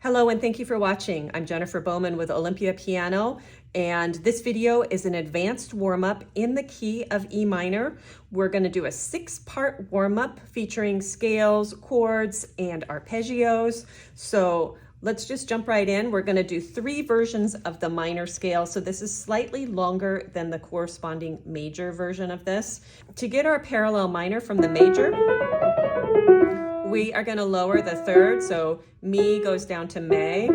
Hello and thank you for watching. I'm Jennifer Bowman with Olympia Piano, and this video is an advanced warm-up in the key of E minor. We're going to do a 6-part warm-up featuring scales, chords, and arpeggios. So let's just jump right in. We're going to do 3 versions of the minor scale. So this is slightly longer than the corresponding major version of this. To get our parallel minor from the major, we are going to lower the third, so mi goes down to me,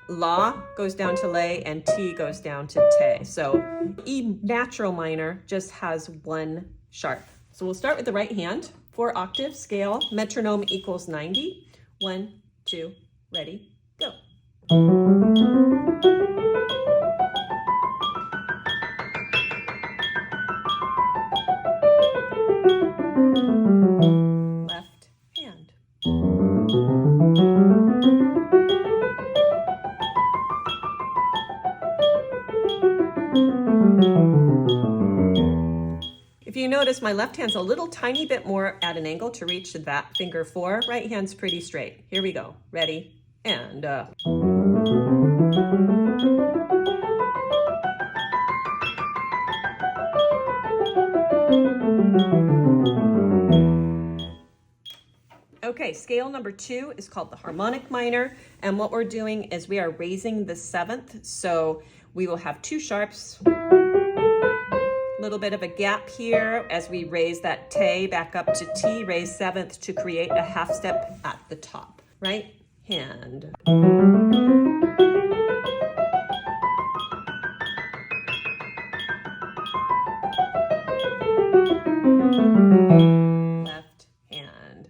la goes down to lay, and ti goes down to te. So E natural minor just has 1 sharp. So we'll start with the right hand. 4 octave scale, metronome equals 90. 1, 2, ready, go. If you notice, my left hand's a little tiny bit more at an angle to reach that finger 4. Right hand's pretty straight. Here we go. Ready? And Okay, scale number 2 is called the harmonic minor, and what we're doing is we are raising the 7th, so we will have 2 sharps, little bit of a gap here as we raise that te back up to T, raise 7th to create a half step at the top. Right hand. Left hand.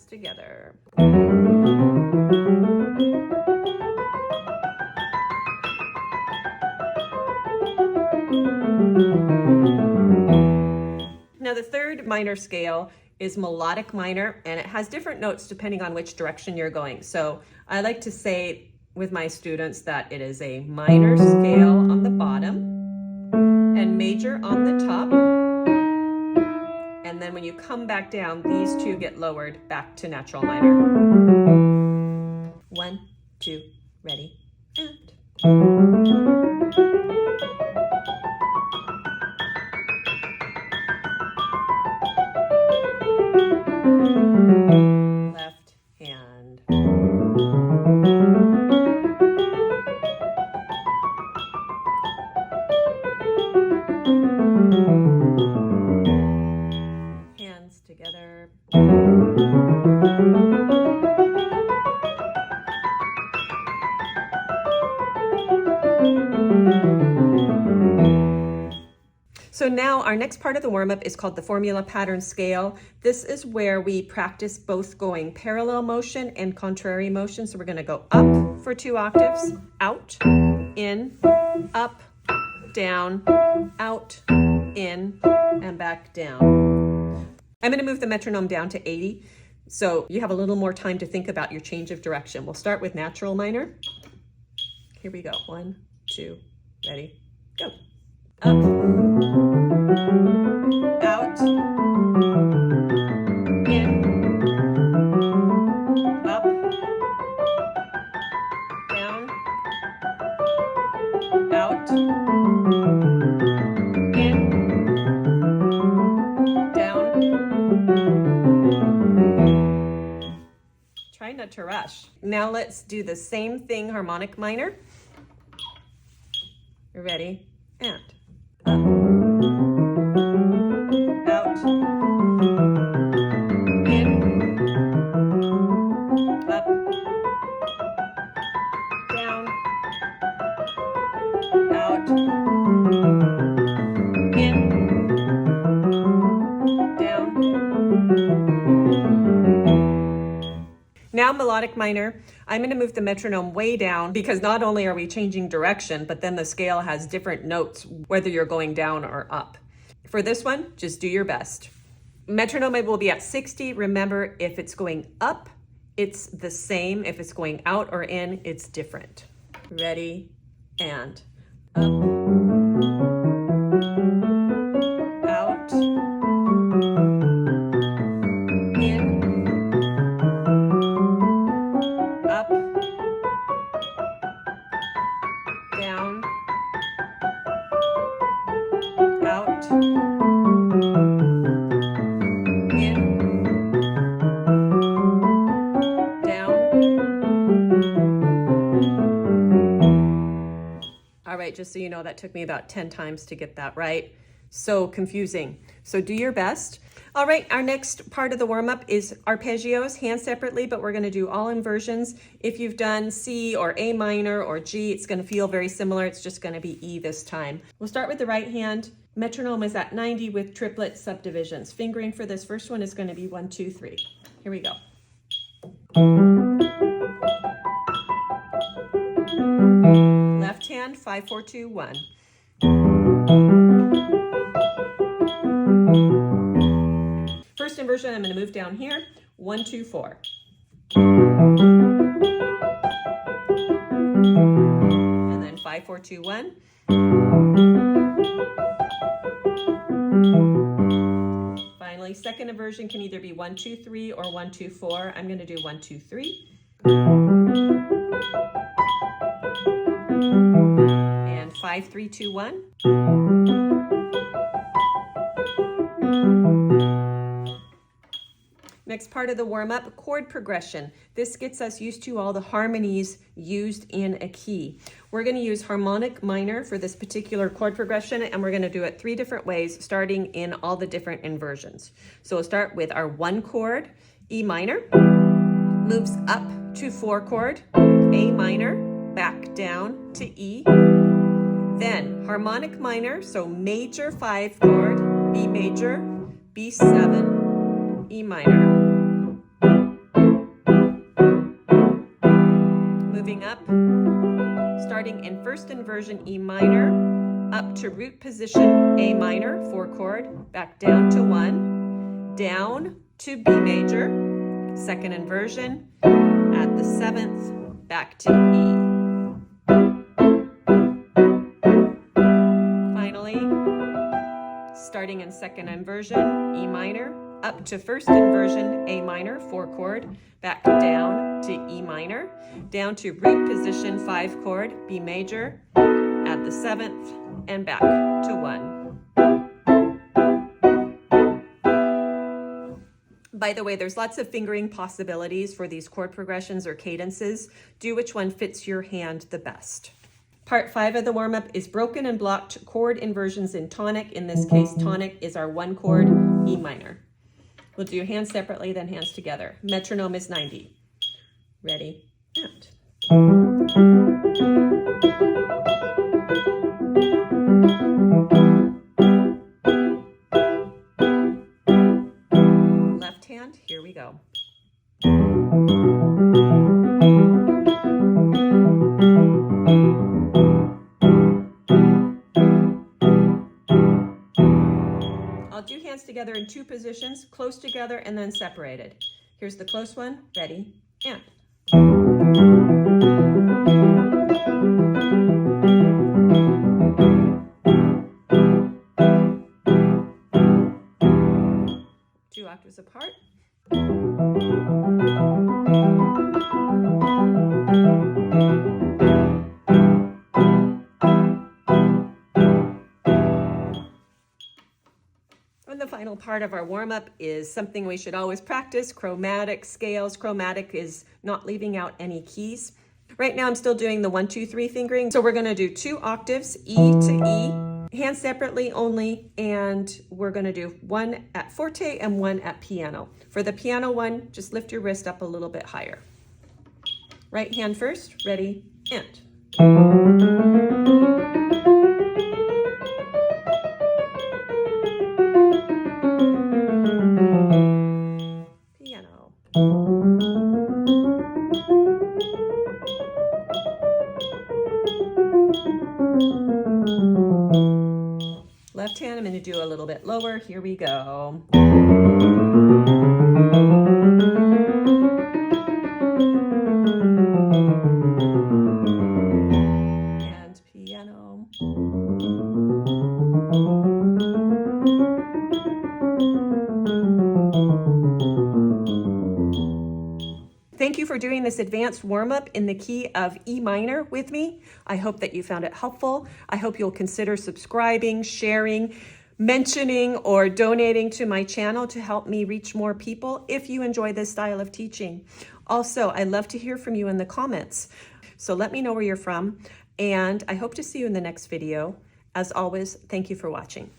Together. Now the third minor scale is melodic minor, and it has different notes depending on which direction you're going. So I like to say with my students that it is a minor scale on the bottom and major on the top. And then when you come back down, these 2 get lowered back to natural minor. 1, 2, ready, and. Left hand. Together. So now our next part of the warm-up is called the formula pattern scale. This is where we practice both going parallel motion and contrary motion. So we're going to go up for 2 octaves, out, in, up, down, out, in, and back down. I'm going to move the metronome down to 80, so you have a little more time to think about your change of direction. We'll start with natural minor. Here we go. 1, 2, ready, go. Up, out, in, up, down, out, in, down. Try not to rush. Now let's do the same thing, harmonic minor. You ready? And up, out, in, up, down, out, in, down. Now melodic minor, I'm going to move the metronome way down because not only are we changing direction, but then the scale has different notes whether you're going down or up. For this one, just do your best. Metronome will be at 60. Remember, if it's going up, it's the same. If it's going out or in, it's different. Ready, and up, out, in, up, down, out, in, down. All right, just so you know, that took me about 10 times to get that right. So confusing. So do your best. All right, our next part of the warm-up is arpeggios, hand separately, but we're going to do all inversions. If you've done C or A minor or G, it's going to feel very similar. It's just going to be E this time. We'll start with the right hand. Metronome is at 90 with triplet subdivisions. Fingering for this first one is going to be 1, 2, 3. Here we go. Left hand, 5, 4, 2, 1. First inversion, I'm going to move down here. 1, 2, 4. And then 5, 4, 2, 1. Finally, second inversion can either be 1, 2, 3 or 1, 2, 4. I'm going to do 1, 2, 3. And 5, 3, 2, 1. Next part of the warm-up, chord progression. This gets us used to all the harmonies used in a key. We're going to use harmonic minor for this particular chord progression, and we're going to do it 3 different ways, starting in all the different inversions. So we'll start with our 1 chord, E minor, moves up to 4 chord, A minor, back down to E. Then harmonic minor, so major 5 chord, B major, B7, E minor. Moving up, starting in first inversion E minor, up to root position A minor, 4 chord, back down to 1, down to B major, second inversion, at the 7th, back to E. Finally, starting in second inversion, E minor, up to first inversion, A minor, 4 chord, back down to E minor, down to root position, 5 chord, B major, at the 7th, and back to 1. By the way, there's lots of fingering possibilities for these chord progressions or cadences. Do which one fits your hand the best. Part 5 of the warm-up is broken and blocked chord inversions in tonic. In this case, tonic is our 1 chord, E minor. We'll do hands separately, then hands together. Metronome is 90. Ready, and. Left hand, here we go. I'll do hands together in 2 positions, close together and then separated. Here's the close one, ready, and. 2 octaves apart. And the final part of our warm-up is something we should always practice, chromatic scales. Chromatic is not leaving out any keys. Right now I'm still doing the 1, 2, 3 fingering. So we're going to do 2 octaves, E to E, hands separately only, and we're going to do 1 at forte and 1 at piano. For the piano one, just lift your wrist up a little bit higher. Right hand first, ready, and. Piano. Left hand, I'm going to do a little bit lower. Here we go. And piano. for doing this advanced warm-up in the key of E minor with me. I hope that you found it helpful. I hope you'll consider subscribing, sharing, mentioning, or donating to my channel to help me reach more people if you enjoy this style of teaching. Also, I'd love to hear from you in the comments. So let me know where you're from, and I hope to see you in the next video. As always, thank you for watching.